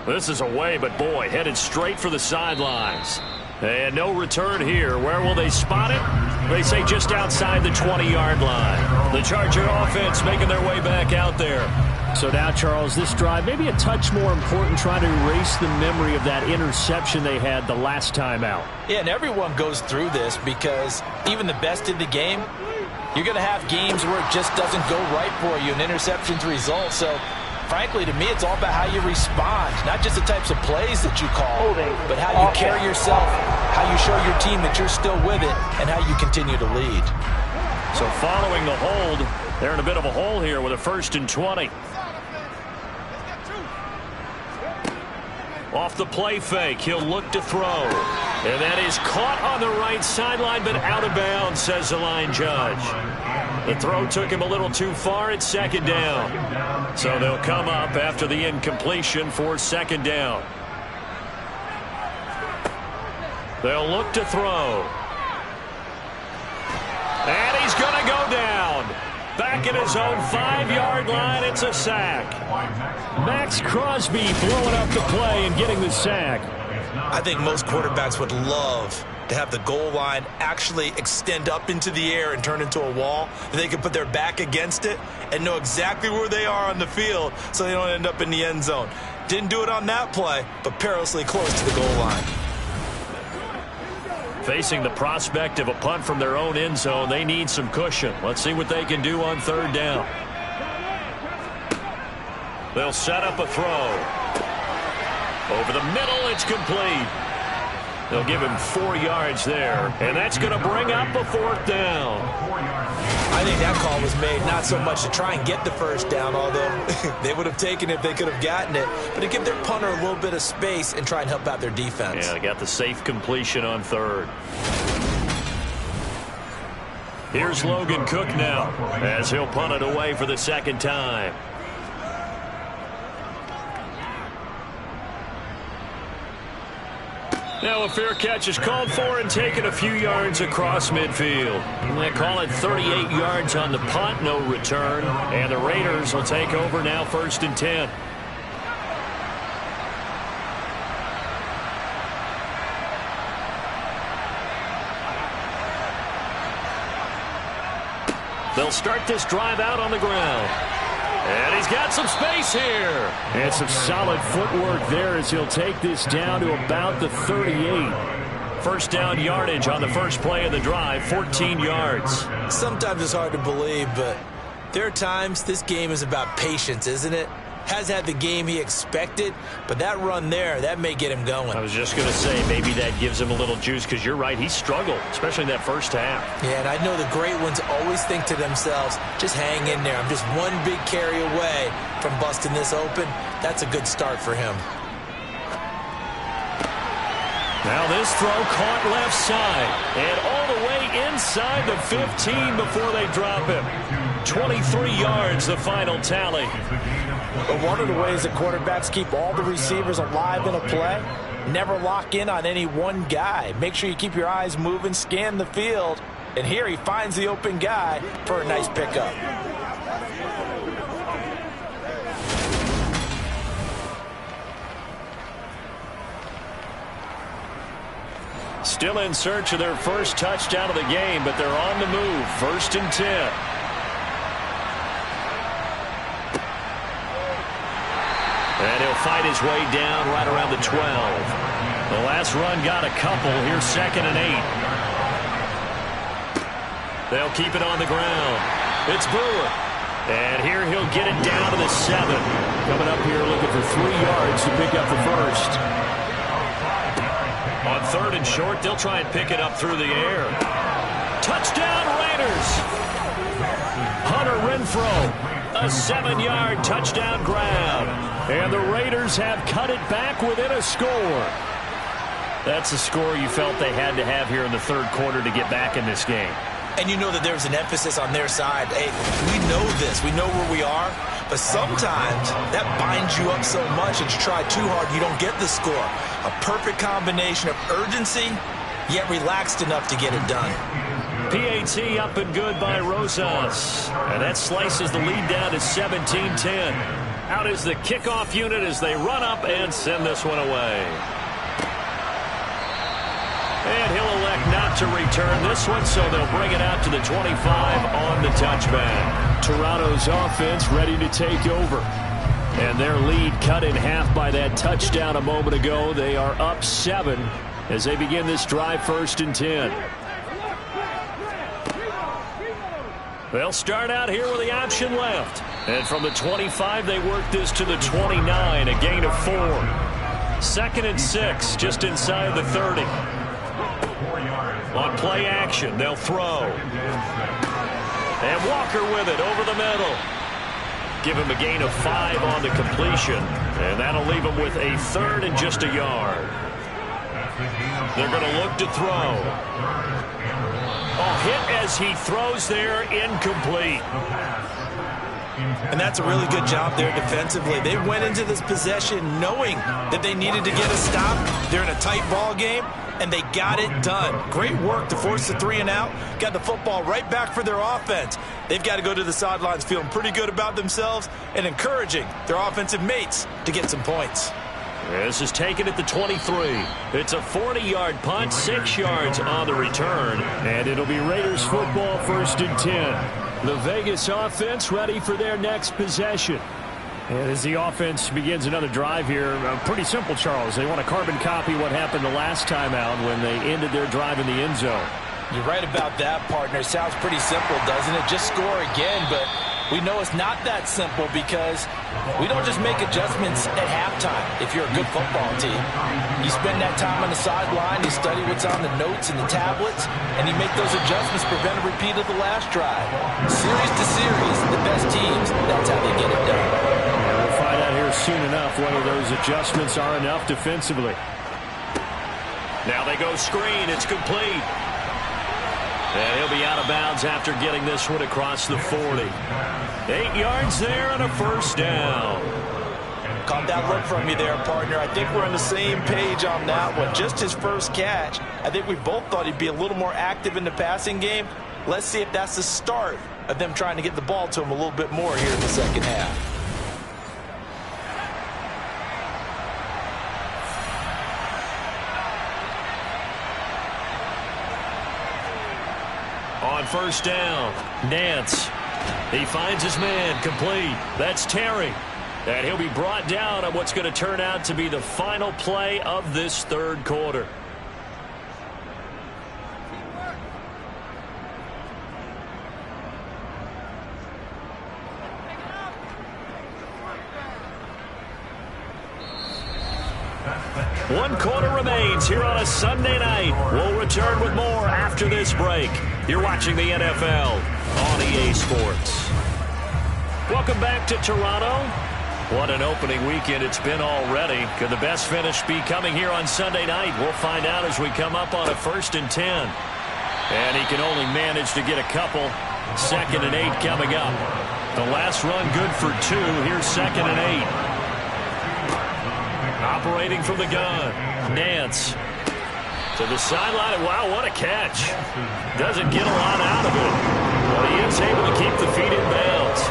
A: This is away, but boy, headed straight for the sidelines. And no return here. Where will they spot it? They say just outside the 20-yard line. The Charger offense making their way back out there.
C: So now, Charles, this drive maybe a touch more important, trying to erase the memory of that interception they had the last time out.
B: Yeah, and everyone goes through this because even the best in the game, you're going to have games where it just doesn't go right for you, and interceptions result. So, frankly, to me, it's all about how you respond, not just the types of plays that you call, but how you carry yourself, how you show your team that you're still with it, and how you continue to lead.
A: So following the hold, they're in a bit of a hole here with a 1st and 20. Off the play fake, he'll look to throw. And that is caught on the right sideline, but out of bounds, says the line judge. The throw took him a little too far at 2nd down. So they'll come up after the incompletion for 2nd down. They'll look to throw. And he's going to go down. Back at his own 5-yard line, it's a sack.
C: Max Crosby blowing up the play and getting the sack.
B: I think most quarterbacks would love to have the goal line actually extend up into the air and turn into a wall. They can put their back against it and know exactly where they are on the field so they don't end up in the end zone. Didn't do it on that play, but perilously close to the goal line.
A: Facing the prospect of a punt from their own end zone, they need some cushion. Let's see what they can do on 3rd down. They'll set up a throw. Over the middle, it's complete. They'll give him 4 yards there, and that's going to bring up a 4th down.
B: I think that call was made not so much to try and get the 1st down, although they would have taken it if they could have gotten it, but to give their punter a little bit of space and try and help out their defense.
A: Yeah, they got the safe completion on 3rd. Here's Logan Cook now as he'll punt it away for the 2nd time. Now a fair catch is called for and taken a few yards across midfield. They call it 38 yards on the punt, no return. And the Raiders will take over now 1st and 10. They'll start this drive out on the ground. And he's got some space here.
C: And some solid footwork there as he'll take this down to about the 38.
A: 1st down yardage on the first play of the drive, 14 yards.
B: Sometimes it's hard to believe, but There are times this game is about patience, isn't it? Has had the game he expected, but that run there, that may get him going.
C: I was just going to say, maybe that gives him a little juice, because you're right, he struggled, especially in that first half.
B: Yeah, and I know the great ones always think to themselves, just hang in there. I'm just one big carry away from busting this open. That's a good start for him.
C: Now this throw caught left side, and all the way inside the 15 before they drop him. 23 yards, the final tally.
B: But one of the ways that quarterbacks keep all the receivers alive in a play, never lock in on any one guy. Make sure you keep your eyes moving, scan the field, and here he finds the open guy for a nice pickup.
C: Still in search of their first touchdown of the game, but they're on the move. 1st and 10. And he'll fight his way down right around the 12. The last run got a couple. Here's 2nd and 8. They'll keep it on the ground. It's Brewer. And here he'll get it down to the 7. Coming up here looking for 3 yards to pick up the first. On 3rd and short, they'll try and pick it up through the air. Touchdown Raiders! Hunter Renfrow, a 7-yard touchdown grab. And the Raiders have cut it back within a score. That's a score you felt they had to have here in the 3rd quarter to get back in this game.
B: And you know that there's an emphasis on their side. Hey, we know this. We know where we are. But sometimes that binds you up so much that you try too hard, you don't get the score. A perfect combination of urgency, yet relaxed enough to get it done.
C: PAT up and good by Rosas. And that slices the lead down to 17-10. Out is the kickoff unit as they run up and send this one away. And he'll elect not to return this one, so they'll bring it out to the 25 on the touchback. Toronto's offense ready to take over. And their lead cut in half by that touchdown a moment ago. They are up 7 as they begin this drive. 1st and 10. They'll start out here with the option left. And from the 25, they work this to the 29, a gain of 4. 2nd and 6, just inside the 30. On play action, they'll throw. And Walker with it over the middle. Give him a gain of 5 on the completion. And that'll leave him with a 3rd and just a yard. They're going to look to throw. Hit as he throws there, incomplete.
B: And that's a really good job there defensively. They went into this possession knowing that they needed to get a stop. They're in a tight ball game, and they got it done. Great work to force the 3 and out. Got the football right back for their offense. They've got to go to the sidelines feeling pretty good about themselves and encouraging their offensive mates to get some points.
C: This is taken at the 23. It's a 40-yard punt, 6 yards on the return. And it'll be Raiders football. 1st and 10. The Vegas offense ready for their next possession. And as the offense begins another drive here, pretty simple, Charles. They want to carbon copy what happened the last time out when they ended their drive in the end zone.
B: You're right about that, partner. Sounds pretty simple, doesn't it? Just score again, but we know it's not that simple because we don't just make adjustments at halftime if you're a good football team. You spend that time on the sideline, you study what's on the notes and the tablets, and you make those adjustments, prevent a repeat of the last drive. Series to series, the best teams, that's how they get it done.
C: And we'll find out here soon enough whether those adjustments are enough defensively. Now they go screen. It's complete. And he'll be out of bounds after getting this one across the 40. 8 yards there and a 1st down.
B: Caught that look from you there, partner. I think we're on the same page on that one. Just his first catch. I think we both thought he'd be a little more active in the passing game. Let's see if that's the start of them trying to get the ball to him a little bit more here in the second half.
C: On 1st down, Nance. He finds his man, complete. That's Terry. And he'll be brought down on what's going to turn out to be the final play of this 3rd quarter.
A: One quarter remains here on a Sunday night. We'll return with more after this break. You're watching the NFL on EA Sports. Welcome back to Toronto. What an opening weekend it's been already. Could the best finish be coming here on Sunday night? We'll find out as we come up on a 1st and 10. And he can only manage to get a couple. 2nd and 8 coming up. The last run good for 2. Here's 2nd and 8. Operating from the gun. Nance to the sideline. Wow, what a catch. Doesn't get a lot out of it. But he is able to keep the feet in bounds.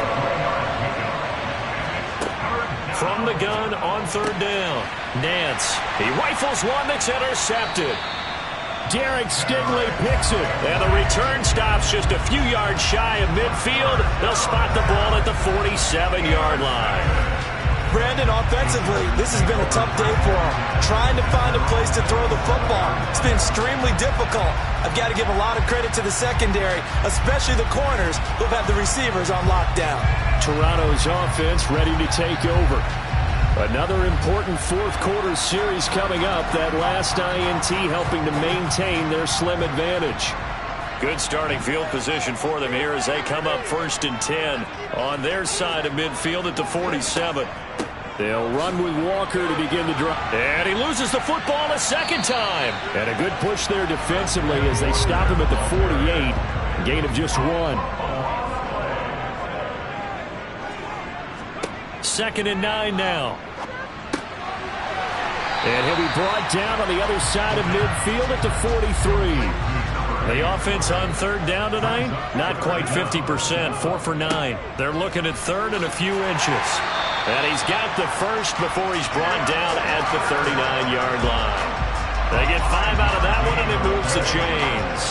A: From the gun on 3rd down. Nance. He rifles one that's intercepted. Derek Stingley picks it. And the return stops just a few yards shy of midfield. They'll spot the ball at the 47-yard line.
B: Brandon, offensively, this has been a tough day for him. Trying to find a place to throw the football. It's been extremely difficult. I've got to give a lot of credit to the secondary, especially the corners who have had the receivers on lockdown.
A: Toronto's offense ready to take over. Another important 4th quarter series coming up. That last INT helping to maintain their slim advantage. Good starting field position for them here as they come up 1st and 10 on their side of midfield at the 47. They'll run with Walker to begin the drive. And he loses the football a 2nd time. And a good push there defensively as they stop him at the 48. Gain of just 1. 2nd and 9 now. And he'll be brought down on the other side of midfield at the 43. The offense on 3rd down tonight, not quite 50%, 4 for 9. They're looking at 3rd and a few inches. And he's got the first before he's brought down at the 39-yard line. They get 5 out of that one, and it moves the chains.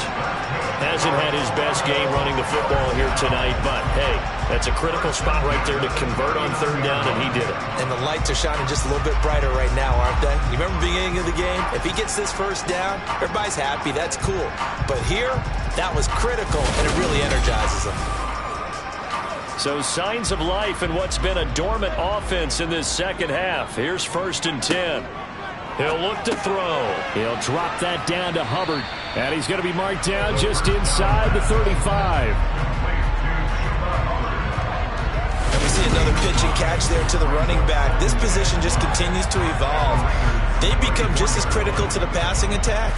A: Hasn't had his best game running the football here tonight, but, hey, that's a critical spot right there to convert on 3rd down, and he did it.
B: And the lights are shining just a little bit brighter right now, aren't they? You remember the beginning of the game? If he gets this 1st down, everybody's happy. That's cool. But here, that was critical, and it really energizes him.
A: So signs of life in what's been a dormant offense in this 2nd half. Here's 1st and 10. He'll look to throw. He'll drop that down to Hubbard. And he's going to be marked down just inside the 35.
B: And we see another pitch and catch there to the running back. This position just continues to evolve. They become just as critical to the passing attack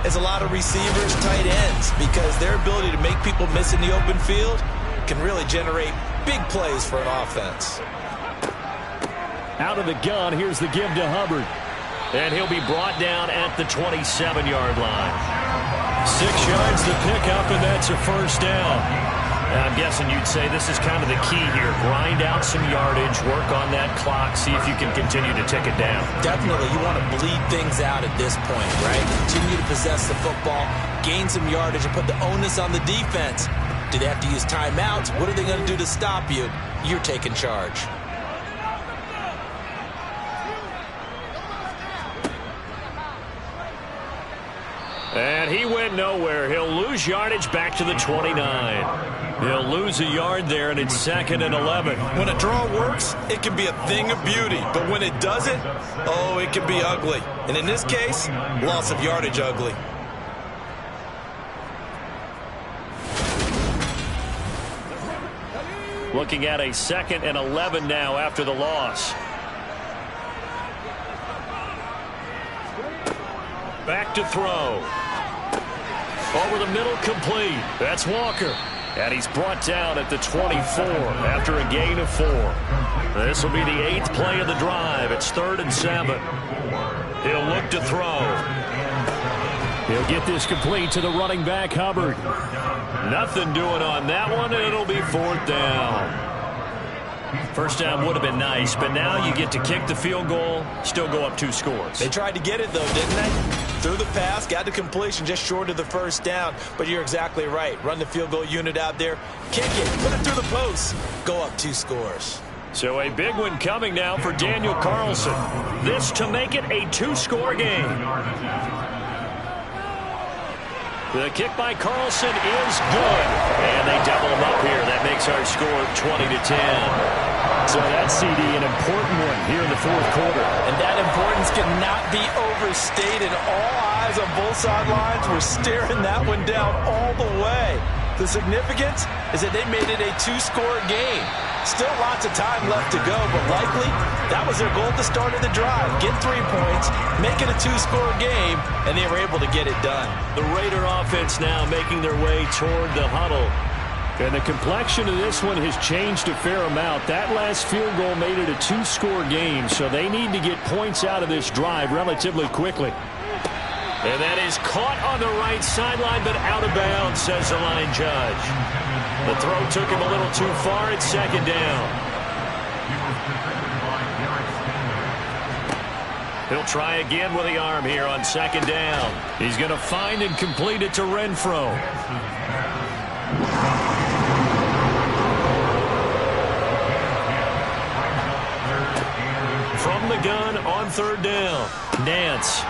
B: as a lot of receivers, tight ends, because their ability to make people miss in the open field can really generate big plays for an offense.
A: Out of the gun, here's the give to Hubbard. And he'll be brought down at the 27-yard line. 6 yards to pick up, and that's a 1st down. And I'm guessing you'd say this is kind of the key here. Grind out some yardage, work on that clock, see if you can continue to tick it down.
B: Definitely. You want to bleed things out at this point, right? Continue to possess the football, gain some yardage, and put the onus on the defense. Do they have to use timeouts? What are they going to do to stop you? You're taking charge.
A: And he went nowhere. He'll lose yardage back to the 29. He'll lose a yard there, and it's 2nd and 11.
B: When a draw works, it can be a thing of beauty. But when it doesn't, oh, it can be ugly. And in this case, loss of yardage ugly.
A: Looking at a 2nd and 11 now after the loss. Back to throw. Over the middle, complete. That's Walker. And he's brought down at the 24 after a gain of 4. This will be the 8th play of the drive. It's 3rd and 7. He'll look to throw. He'll get this complete to the running back, Hubbard. Nothing doing on that one, and it'll be 4th down. First down would have been nice, but now you get to kick the field goal, still go up 2 scores.
B: They tried to get it, though, didn't they? Threw the pass, got the completion just short of the 1st down. But you're exactly right. Run the field goal unit out there, kick it, put it through the post, go up 2 scores.
A: So a big one coming now for Daniel Carlson. This to make it a 2-score game. The kick by Carlson is good. And they double him up here. That makes our score 20-10. So that CD, an important one here in the fourth quarter.
B: And that importance cannot be overstated. All eyes on both sidelines were staring that one down all the way. The significance is that they made it a two-score game. Still lots of time left to go, but likely that was their goal at the start of the drive. Get 3 points, make it a two-score game, and they were able to get it done.
A: The Raider offense now making their way toward the huddle. And the complexion of this one has changed a fair amount. That last field goal made it a two-score game, so they need to get points out of this drive relatively quickly. And that is caught on the right sideline, but out of bounds, says the line judge. The throw took him a little too far. It's second down. He'll try again with the arm here on second down. He's going to find and complete it to Renfro. From the gun on third down. Nance.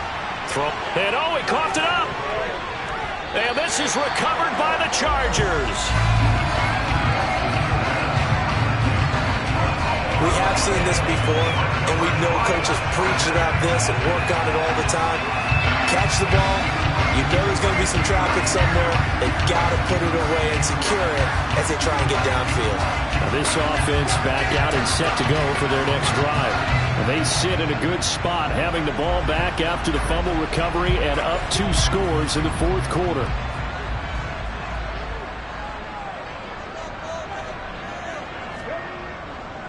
A: Throw. And oh, he coughed it up. And this is recovered by the Chargers.
B: We have seen this before, and we know coaches preach about this and work on it all the time. Catch the ball. You know there's going to be some traffic somewhere. They've got to put it away and secure it as they try and get downfield.
A: Now this offense back out and set to go for their next drive. They sit in a good spot, having the ball back after the fumble recovery and up 2 scores in the fourth quarter.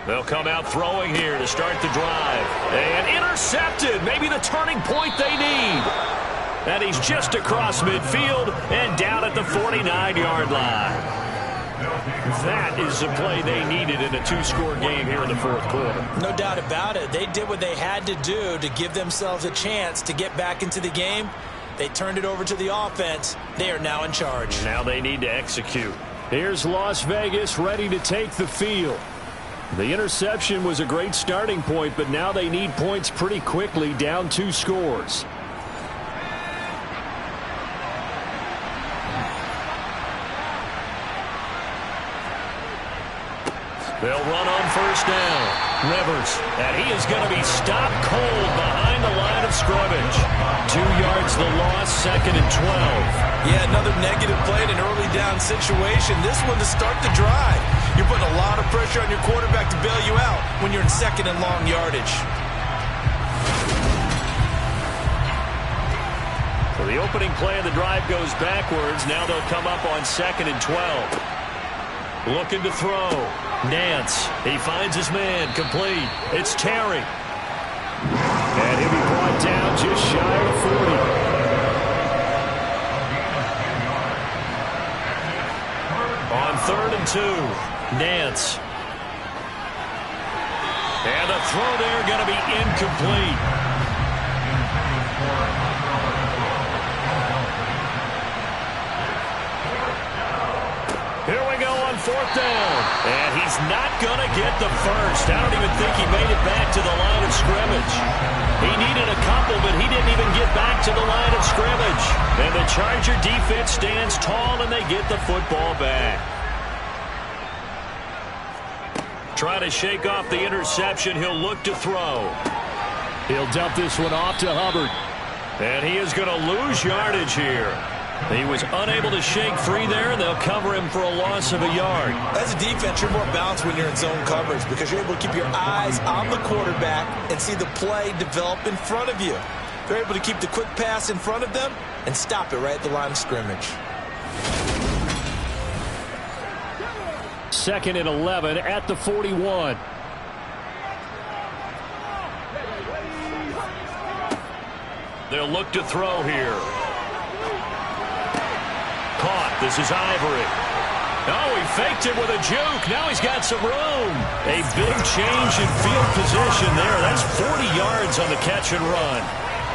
A: They'll come out throwing here to start the drive. And intercepted. Maybe the turning point they need. And he's just across midfield and down at the 49-yard line. That is the play they needed in a two-score game here in the fourth quarter.
B: No doubt about it. They did what they had to do to give themselves a chance to get back into the game. They turned it over to the offense. They are now in charge.
A: Now they need to execute. Here's Las Vegas ready to take the field. The interception was a great starting point, but now they need points pretty quickly, down 2 scores. They'll run on first down. Rivers, and he is going to be stopped cold behind the line of scrimmage. 2 yards the loss, second and 12.
B: Yeah, another negative play in an early down situation. This one to start the drive. You're putting a lot of pressure on your quarterback to bail you out when you're in second and long yardage.
A: So the opening play of the drive goes backwards. Now they'll come up on second and 12. Looking to throw. Nance. He finds his man. Complete. It's Terry. And he'll be brought down just shy of 40. On third and 2. Nance. And the throw there going to be incomplete. Here we go on fourth down. And he's not going to get the first. I don't even think he made it back to the line of scrimmage. He needed a couple, but he didn't even get back to the line of scrimmage. And the Charger defense stands tall, and they get the football back. Try to shake off the interception. He'll look to throw. He'll dump this one off to Hubbard. And he is going to lose yardage here. He was unable to shake free there, and they'll cover him for a loss of a yard.
B: As a defense, you're more balanced when you're in zone coverage because you're able to keep your eyes on the quarterback and see the play develop in front of you. They're able to keep the quick pass in front of them and stop it right at the line of scrimmage.
A: Second and 11 at the 41. They'll look to throw here. Caught. This is Ivory. Oh, he faked it with a juke. Now he's got some room. A big change in field position there. That's 40 yards on the catch and run.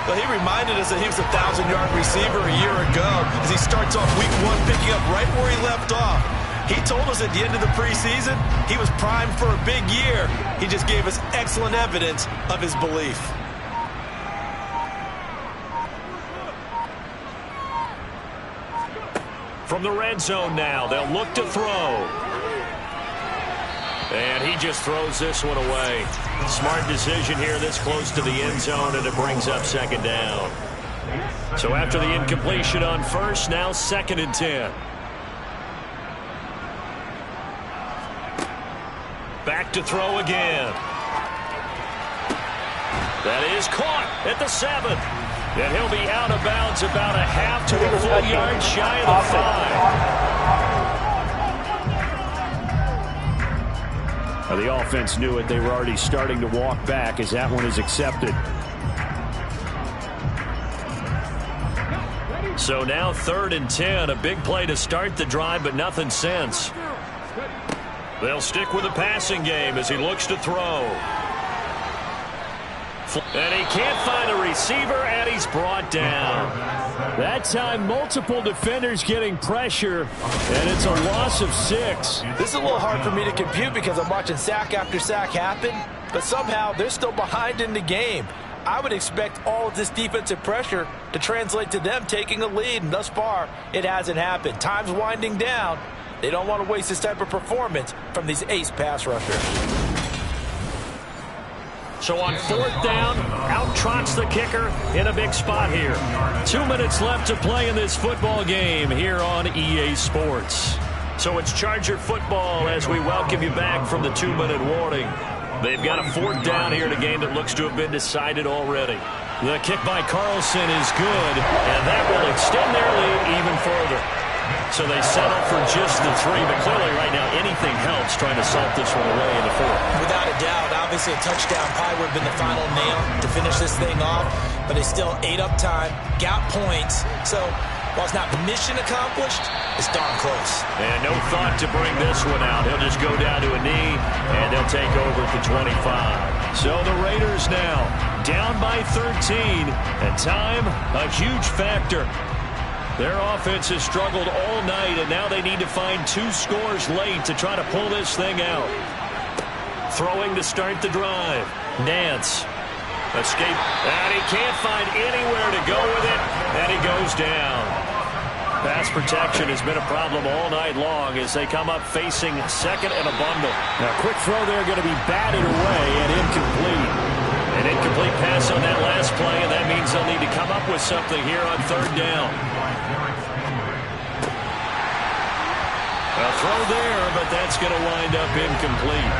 B: Well, he reminded us that he was a 1,000-yard receiver a year ago as he starts off week 1 picking up right where he left off. He told us at the end of the preseason he was primed for a big year. He just gave us excellent evidence of his belief.
A: From the red zone now, they'll look to throw. And he just throws this one away. Smart decision here this close to the end zone, and it brings up second down. So after the incompletion on first, now 2nd and 10. Back to throw again. That is caught at the 7. And he'll be out of bounds about a half to a full yard shy of the 5.
C: Now the offense knew it. They were already starting to walk back as that one is accepted.
A: So now 3rd and 10. A big play to start the drive, but nothing since. They'll stick with the passing game as he looks to throw. And he can't find a receiver, and he's brought down.
C: That time, multiple defenders getting pressure, and it's a loss of 6.
B: This is a little hard for me to compute because I'm watching sack after sack happen, but somehow they're still behind in the game. I would expect all of this defensive pressure to translate to them taking a lead, and thus far, it hasn't happened. Time's winding down. They don't want to waste this type of performance from these ace pass rushers.
A: So on 4th down, out trots the kicker in a big spot here. 2 minutes left to play in this football game here on EA Sports. So it's Charger football as we welcome you back from the 2-minute warning. They've got a 4th down here in a game that looks to have been decided already. The kick by Carlson is good, and that will extend their lead even further. So they settle for just the 3, but clearly right now anything helps trying to salt this one away in the 4th.
B: Without a doubt, obviously a touchdown probably would have been the final nail to finish this thing off, but they still ate up time, got points. So while it's not mission accomplished, it's darn close.
A: And no thought to bring this one out. He'll just go down to a knee, and they'll take over at the 25. So the Raiders now down by 13, and time a huge factor. Their offense has struggled all night, and now they need to find 2 scores late to try to pull this thing out. Throwing to start the drive. Nance. Escape. And he can't find anywhere to go with it, and he goes down. Pass protection has been a problem all night long as they come up facing 2nd and a bundle.
C: Now, quick throw there going to be batted away and incomplete.
A: An incomplete pass on that last play, and that means they'll need to come up with something here on 3rd down. A throw there, but that's going to wind up incomplete.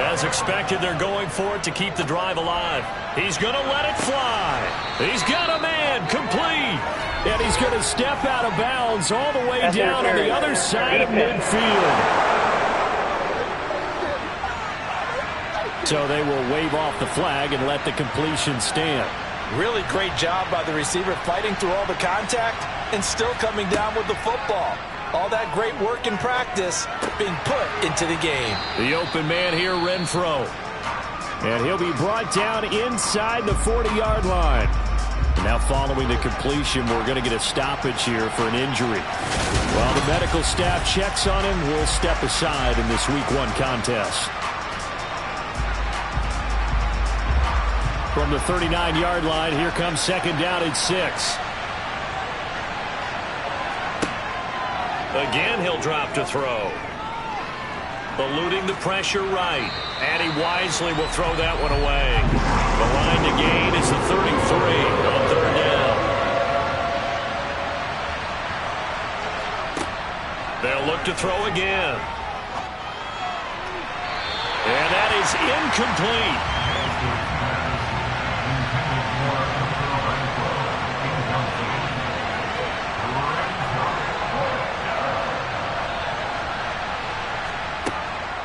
A: As expected, they're going for it to keep the drive alive. He's going to let it fly. He's got a man, complete.
C: And he's going to step out of bounds all the way down on the other side of midfield. So they will wave off the flag and let the completion stand.
B: Really great job by the receiver fighting through all the contact and still coming down with the football. All that great work in practice being put into the game.
C: The open man here, Renfro. And he'll be brought down inside the 40-yard line. Now following the completion, we're going to get a stoppage here for an injury. While the medical staff checks on him, we'll step aside in this Week 1 contest. From the 39-yard line, here comes 2nd down and 6.
A: Again, he'll drop to throw. Eluding the pressure right. And he wisely will throw that one away. The line to gain is the 33 on 3rd down. They'll look to throw again. And that is incomplete.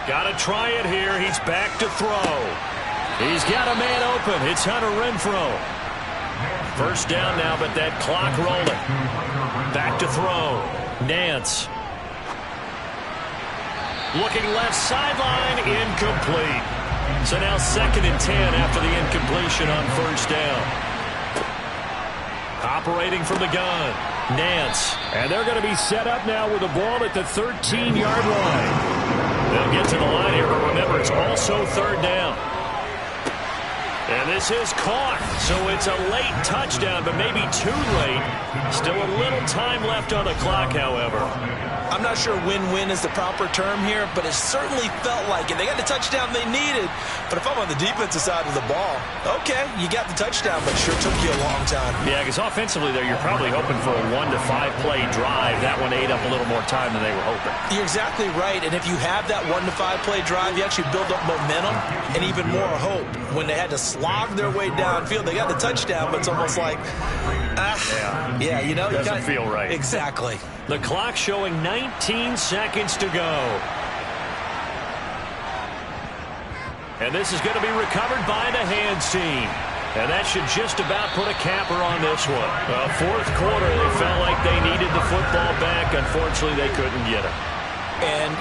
A: Got to try it here. He's back to throw. He's got a man open. It's Hunter Renfro. 1st down now, but that clock rolling. Back to throw. Nance. Looking left sideline. Incomplete. So now 2nd and 10 after the incompletion on 1st down. Operating from the gun. Nance.
C: And they're going to be set up now with the ball at the 13-yard line.
A: They'll get to the line here, but remember, it's also 3rd down. And this is caught. So it's a late touchdown, but maybe too late. Still a little time left on the clock, however.
B: I'm not sure win-win is the proper term here, but it certainly felt like it. They got the touchdown they needed. But if I'm on the defensive side of the ball, okay, you got the touchdown, but it sure took you a long time.
A: Yeah, because offensively there, you're probably hoping for a 1 to 5 play drive. That one ate up a little more time than they were hoping.
B: You're exactly right. And if you have that 1 to 5 play drive, you actually build up momentum and even more hope. When they had to slog their way downfield, they got the touchdown, but it's almost like, yeah, you know,
A: doesn't feel right.
B: Exactly.
A: The clock showing 19 seconds to go. And this is going to be recovered by the hands team. And that should just about put a capper on this one. Fourth quarter, they felt like they needed the football back. Unfortunately, they couldn't get it.
B: And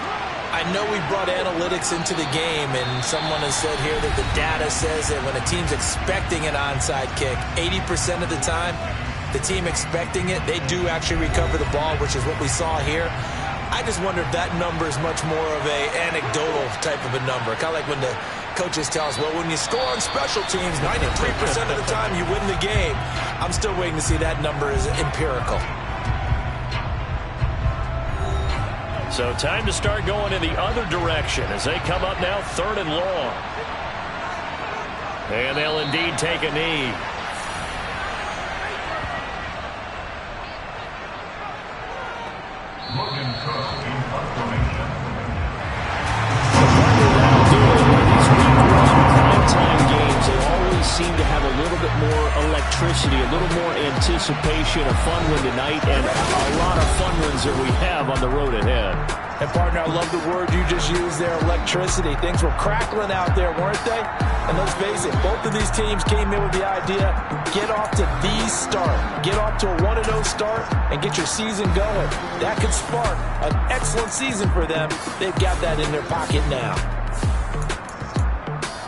B: I know we brought analytics into the game, and someone has said here that the data says that when a team's expecting an onside kick, 80% of the time, the team expecting it, they do actually recover the ball, which is what we saw here. I just wonder if that number is much more of a anecdotal type of a number. Kind of like when the coaches tell us, well, when you score on special teams, 93% of the time you win the game. I'm still waiting to see that number is empirical.
A: So time to start going in the other direction as they come up now 3rd and long. And they'll indeed take a knee.
C: Seem to have a little bit more electricity, a little more anticipation, a fun one tonight, and a lot of fun ones that we have on the road ahead.
B: And, partner, I love the word you just used there, electricity. Things were crackling out there, weren't they? And let's face it, both of these teams came in with the idea, get off to the start. Get off to a 1-0 start and get your season going. That could spark an excellent season for them. They've got that in their pocket now.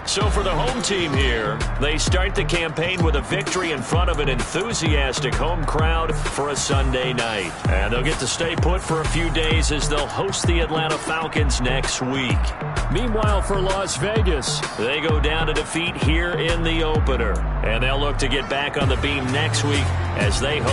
A: So for the home team here, they start the campaign with a victory in front of an enthusiastic home crowd for a Sunday night. And they'll get to stay put for a few days as they'll host the Atlanta Falcons next week.
C: Meanwhile, for Las Vegas,
A: they go down to defeat here in the opener. And they'll look to get back on the beam next week as they host